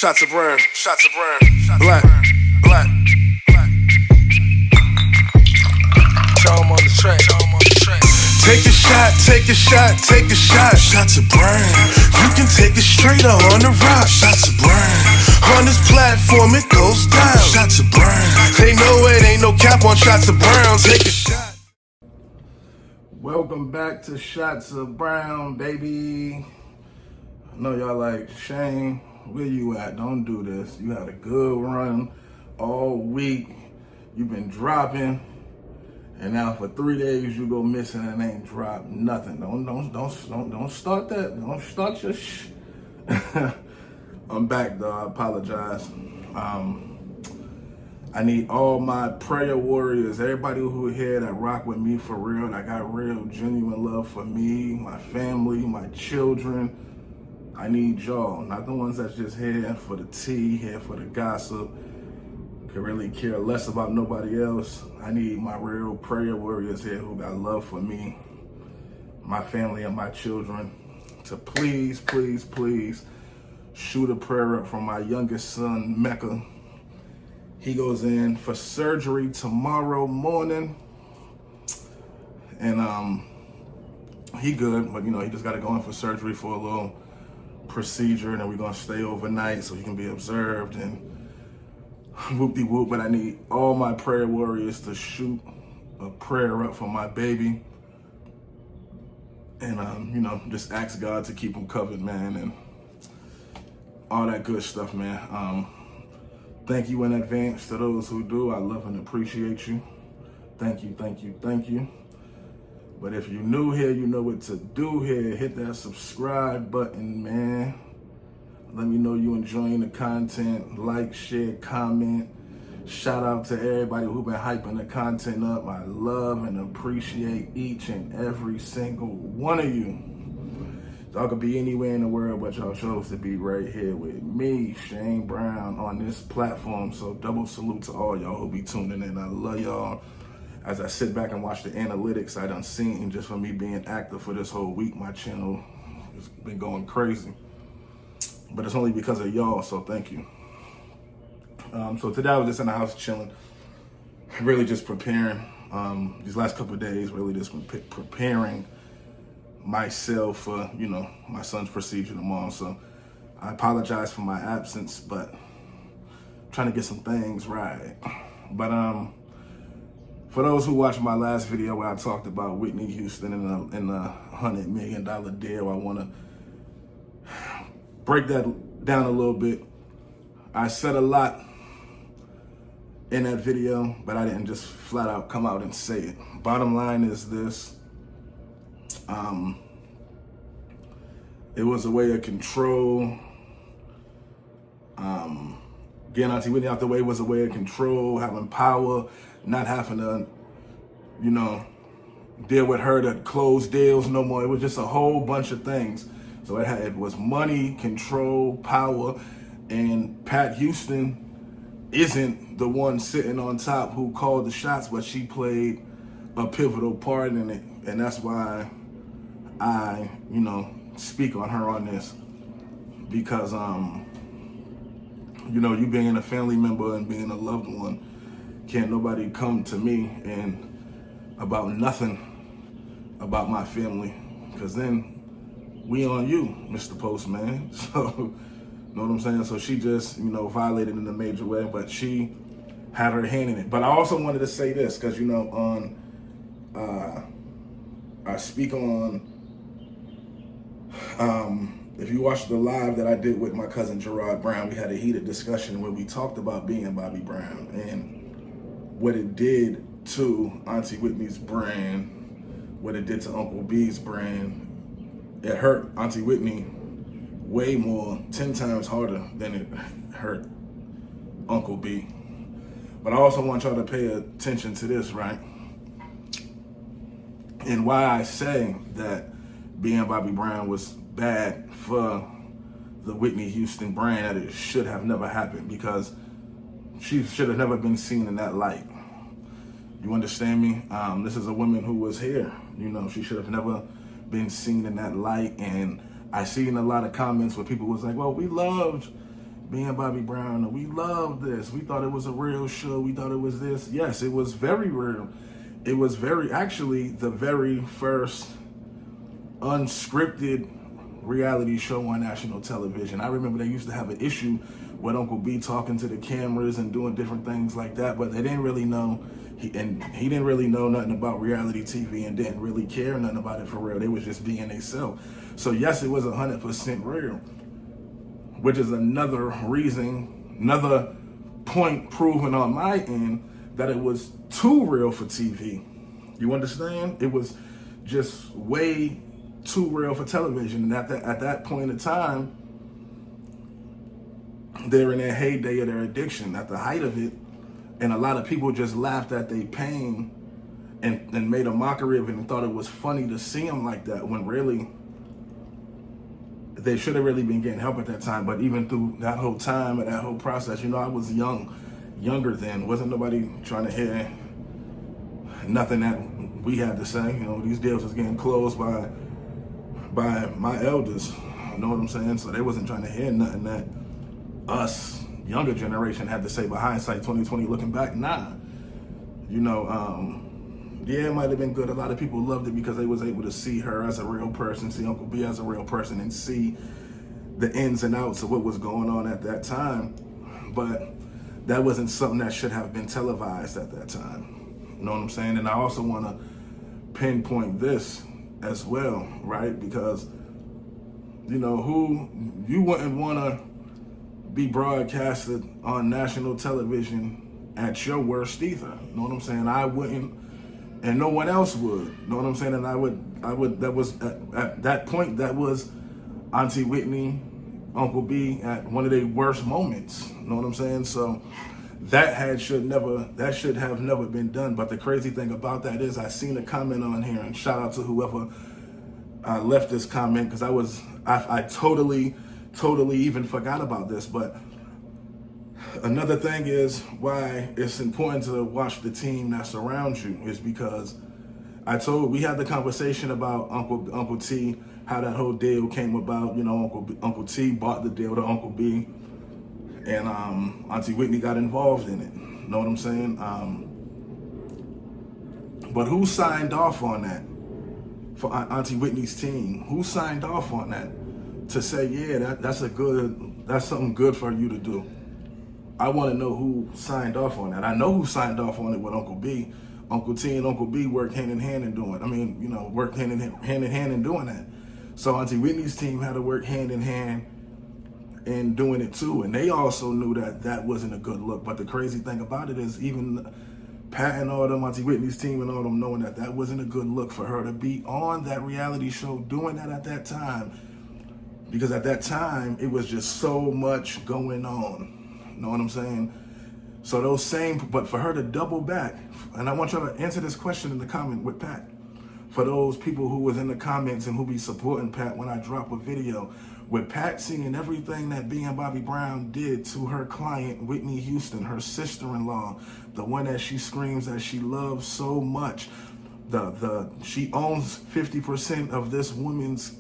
Shots of Brown, shots of Brown, black, black. Show 'em on the track, show 'em on the track. Take a shot, take a shot, take a shot. Shots of Brown. You can take it straight or on the rock. Shots of Brown. On this platform, it goes down. Shots of Brown. They know it ain't no cap on Shots of Brown. Take a shot. Welcome back to Shots of Brown, baby. I know y'all like, Shayne, where you at? Don't do this. You had a good run all week. You've been dropping, and now for 3 days you go missing and ain't dropped nothing. Don't start that. Don't start your I'm back, though. I apologize. I need all my prayer warriors, everybody who here that rock with me for real, that got real, genuine love for me, my family, my children. I need y'all, not the ones that's just here for the tea, here for the gossip, could really care less about nobody else. I need my real prayer warriors here who got love for me, my family, and my children to please, please, please shoot a prayer up from my youngest son, Mecca. He goes in for surgery tomorrow morning, and he good, but he just got to go in for surgery for a little procedure, and then we're gonna stay overnight so he can be observed and whoop-de-whoop. But I need all my prayer warriors to shoot a prayer up for my baby, and just ask God to keep him covered, man, and all that good stuff, man. Thank you in advance to those who do. I love and appreciate you. Thank you, thank you, thank you. But if you're new here, you know what to do here. Hit that subscribe button, man. Let me know you enjoying the content. Like, share, comment. Shout out to everybody who been hyping the content up. I love and appreciate each and every single one of you. Y'all could be anywhere in the world, but y'all chose to be right here with me, Shayne Brown, on this platform. So double salute to all y'all who be tuning in. I love y'all. As I sit back and watch the analytics I done seen just from me being active for this whole week, my channel has been going crazy. But it's only because of y'all, so thank you. So today I was just in the house chilling, really just preparing. These last couple of days, really just preparing myself for, my son's procedure tomorrow. So I apologize for my absence, but I'm trying to get some things right. But for those who watched my last video where I talked about Whitney Houston and the $100 million deal, I want to break that down a little bit. I said a lot in that video, but I didn't just flat out come out and say it. Bottom line is this. It was a way of control. Getting Auntie Whitney out the way was a way of control, having power, not having to, deal with her to close deals no more. It was just a whole bunch of things. So it was money, control, power, and Pat Houston isn't the one sitting on top who called the shots, but she played a pivotal part in it. And that's why I, speak on her on this, because, you being a family member and being a loved one, can't nobody come to me and about nothing about my family, because then we on you, Mr. Postman. So, know what I'm saying? So she just, violated in a major way, but she had her hand in it. But I also wanted to say this, because, I speak on, if you watched the live that I did with my cousin Gerard Brown, we had a heated discussion where we talked about being Bobbi Brown and what it did to Auntie Whitney's brand, what it did to Uncle B's brand. It hurt Auntie Whitney way more, 10 times harder than it hurt Uncle B. But I also want y'all to pay attention to this, right? And why I say that being Bobbi Brown was bad for the Whitney Houston brand, that it should have never happened, because she should have never been seen in that light. You understand me? This is a woman who was here. She should have never been seen in that light. And I seen a lot of comments where people was like, well, we loved Me and Bobby Brown, we loved this. We thought it was a real show. We thought it was this. Yes, it was very real. It was actually the very first unscripted reality show on national television. I remember they used to have an issue with Uncle B talking to the cameras and doing different things like that, but they didn't really know. He didn't really know nothing about reality TV and didn't really care nothing about it for real. They was just being themselves. So yes, it was 100% real, which is another reason, another point proven on my end that it was too real for TV. You understand? It was just way too real for television. And at that point in time, they're in their heyday of their addiction, at the height of it. And a lot of people just laughed at their pain and made a mockery of it and thought it was funny to see them like that, when really they should have really been getting help at that time. But even through that whole time and that whole process, I was younger then. Wasn't nobody trying to hear nothing that we had to say. These deals was getting closed by my elders. You know what I'm saying? So they wasn't trying to hear nothing that us younger generation had to say. But hindsight 2020, looking back, nah. Yeah, it might have been good. A lot of people loved it because they was able to see her as a real person, see Uncle B as a real person, and see the ins and outs of what was going on at that time. But that wasn't something that should have been televised at that time. You know what I'm saying? And I also want to pinpoint this as well, right? Because, who you wouldn't want to be broadcasted on national television at your worst either. You know what I'm saying? I wouldn't, and no one else would. You know what I'm saying? And I would, that was, at that point, that was Auntie Whitney, Uncle B at one of their worst moments. You know what I'm saying? So that should have never been done. But the crazy thing about that is I seen a comment on here, and shout out to whoever left this comment, because I totally even forgot about this. But another thing is why it's important to watch the team that surrounds you is because we had the conversation about Uncle T, how that whole deal came about. Uncle T bought the deal to Uncle B, and Auntie Whitney got involved in it. You know what I'm saying? But who signed off on that for Auntie Whitney's team? Who signed off on that to say, yeah, that's something good for you to do? I want to know who signed off on that. I know who signed off on it with Uncle B. Uncle T and Uncle B work hand in hand in doing it. Work hand in hand in doing that. So Auntie Whitney's team had to work hand in hand in doing it too. And they also knew that wasn't a good look. But the crazy thing about it is even Pat and all them, Auntie Whitney's team and all them, knowing that wasn't a good look for her to be on that reality show doing that at that time. Because at that time, it was just so much going on. You know what I'm saying? So but for her to double back, and I want y'all to answer this question in the comment with Pat. For those people who was in the comments and who be supporting Pat when I drop a video, with Pat seeing everything that Bobby Brown did to her client, Whitney Houston, her sister-in-law, the one that she screams that she loves so much. She owns 50% of this woman's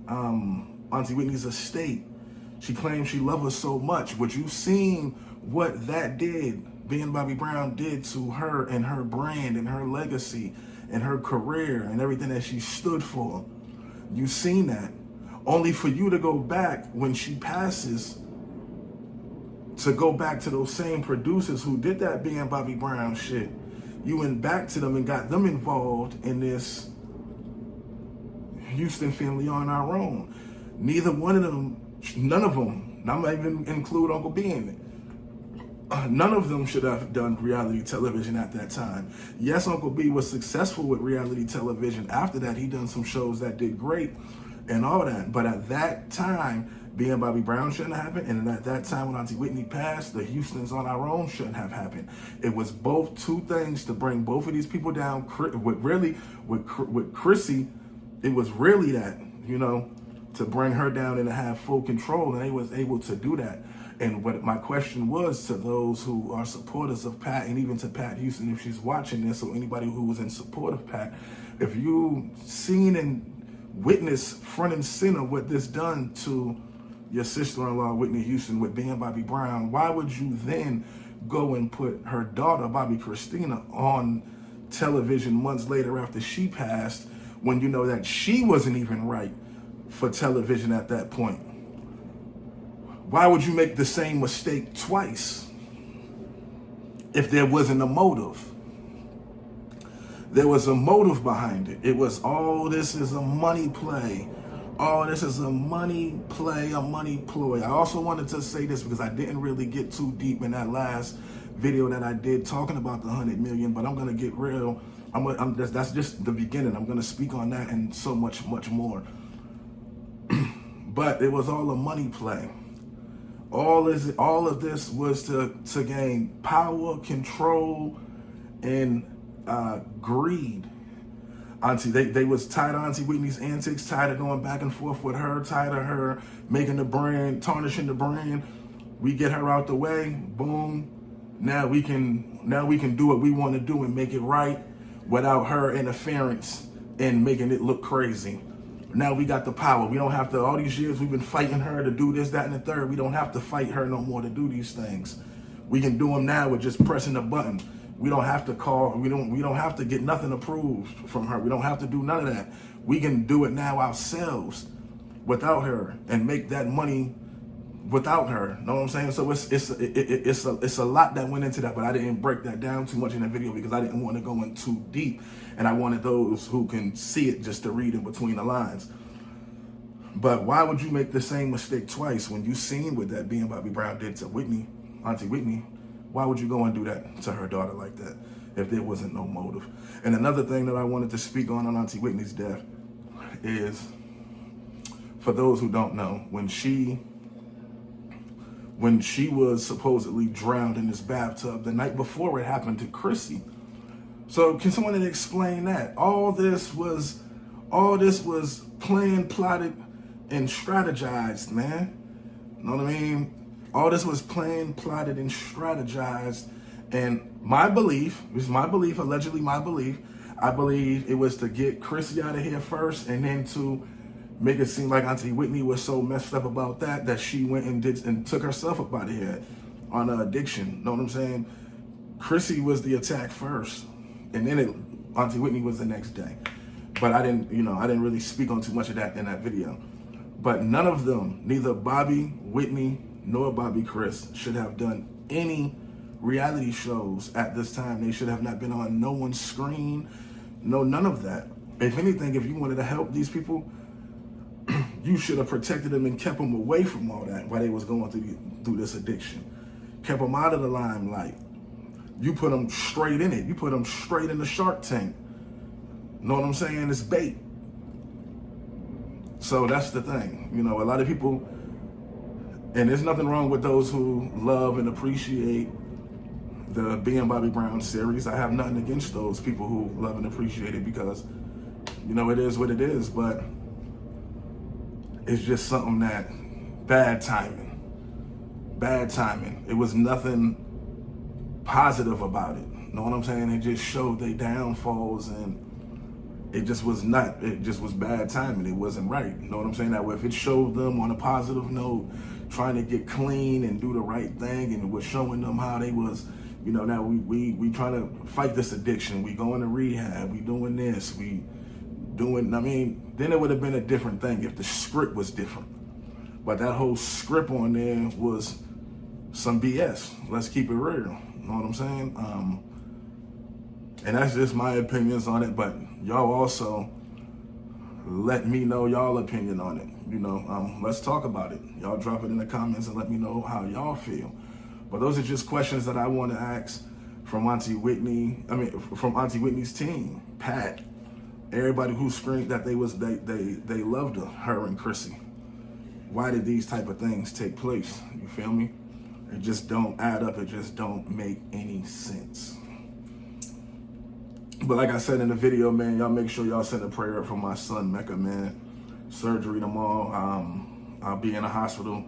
Auntie Whitney's estate. She claims she loves her so much, but you've seen what that did, Bobby Brown did to her and her brand and her legacy and her career and everything that she stood for. You've seen that. Only for you to go back when she passes, to go back to those same producers who did that Bobby Brown shit. You went back to them and got them involved in this Houston family on our own. None of them, I'm not even include Uncle B in it. None of them should have done reality television at that time. Yes, Uncle B was successful with reality television. After that, he done some shows that did great and all that. But at that time, Bobby Brown shouldn't have happened. And at that time when Auntie Whitney passed, the Houstons on our own shouldn't have happened. It was two things to bring both of these people down. With Chrissy, it was really that, to bring her down and to have full control, and they was able to do that. And what my question was to those who are supporters of Pat, and even to Pat Houston, if she's watching this, or anybody who was in support of Pat, if you seen and witnessed front and center what this done to your sister-in-law, Whitney Houston, with being Bobbi Brown, why would you then go and put her daughter, Bobbi Kristina, on television months later after she passed, when you know that she wasn't even right for television at that point? Why would you make the same mistake twice if there wasn't a motive? There was a motive behind it. It was, oh, this is a money play. Oh, this is a money play, a money ploy. I also wanted to say this because I didn't really get too deep in that last video that I did talking about the 100 million, but I'm going to get real. That's just the beginning. I'm going to speak on that and so much more. But it was all a money play. All of this was to gain power, control, and greed. Auntie, they was tired of Auntie Whitney's antics, tired of going back and forth with her, tired of her making the brand, tarnishing the brand. We get her out the way, boom. Now we can do what we want to do and make it right without her interference and making it look crazy. Now we got the power. We don't have to, all these years we've been fighting her to do this, that, and the third. We don't have to fight her no more to do these things. We can do them now with just pressing a button. We don't have to call, we don't have to get nothing approved from her. We don't have to do none of that. We can do it now ourselves without her and make that money without her. Know what I'm saying? So it's a lot that went into that, but I didn't break that down too much in the video because I didn't want to go in too deep, and I wanted those who can see it just to read in between the lines. But why would you make the same mistake twice when you seen what that being Bobbi Brown did to Whitney, Auntie Whitney? Why would you go and do that to her daughter like that if there wasn't no motive? And another thing that I wanted to speak on Auntie Whitney's death is, for those who don't know, when she was supposedly drowned in this bathtub the night before it happened to Chrissy. So can someone explain that? All this was planned, plotted, and strategized, man. You know what I mean? All this was planned, plotted, and strategized. And my belief, allegedly my belief, I believe it was to get Chrissy out of here first, and then to make it seem like Auntie Whitney was so messed up about that she went and took herself up out of here on her addiction. Know what I'm saying? Chrissy was the attack first, and then Auntie Whitney was the next day. But I didn't really speak on too much of that in that video. But none of them, neither Bobbi, Whitney, nor Bobbi Kris, should have done any reality shows at this time. They should have not been on no one's screen. No, none of that. If anything, if you wanted to help these people, you should have protected them and kept them away from all that while they was going through this addiction. Kept them out of the limelight. You put them straight in it. You put them straight in the Shark Tank. Know what I'm saying? It's bait. So that's the thing. You know, a lot of people, and there's nothing wrong with those who love and appreciate the Being Bobbi Brown series. I have nothing against those people who love and appreciate it because, you know, it is what it is. But it's just something that, bad timing. Bad timing. It was nothing positive about it. Know what I'm saying? It just showed their downfalls, and it just was bad timing. It wasn't right. You know what I'm saying? That if it showed them on a positive note, trying to get clean and do the right thing, and it was showing them how they was, you know, now we trying to fight this addiction. We going to rehab. We doing this. We doing, I mean, then it would have been a different thing if the script was different. But that whole script on there was some BS. Let's keep it real. You know what I'm saying? And that's just my opinions on it, but y'all also let me know y'all opinion on it. You know, let's talk about it. Y'all drop it in the comments and let me know how y'all feel. But those are just questions that I want to ask from Auntie Whitney. I mean, from Auntie Whitney's team, Pat, everybody who screamed that they loved her and Chrissy. Why did these type of things take place? You feel me? It just don't add up. It just don't make any sense. But like I said in the video, man, y'all make sure y'all send a prayer for my son, Mecca, man. Surgery tomorrow. I'll be in a hospital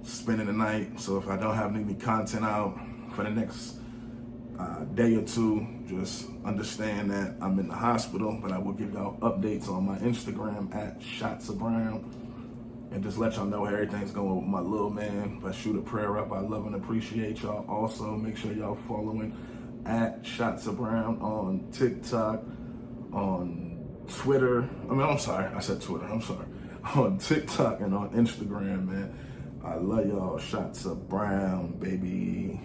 spending the night. So if I don't have any content out for the next day or two, just understand that I'm in the hospital. But I will give y'all updates on my Instagram at Shots of Brown. And just let y'all know everything's going with my little man. If I shoot a prayer up, I love and appreciate y'all. Also, make sure y'all following at Shots of Brown on TikTok, on Twitter. I'm sorry, I said Twitter. I'm sorry. On TikTok and on Instagram, man. I love y'all. Shots of Brown, baby.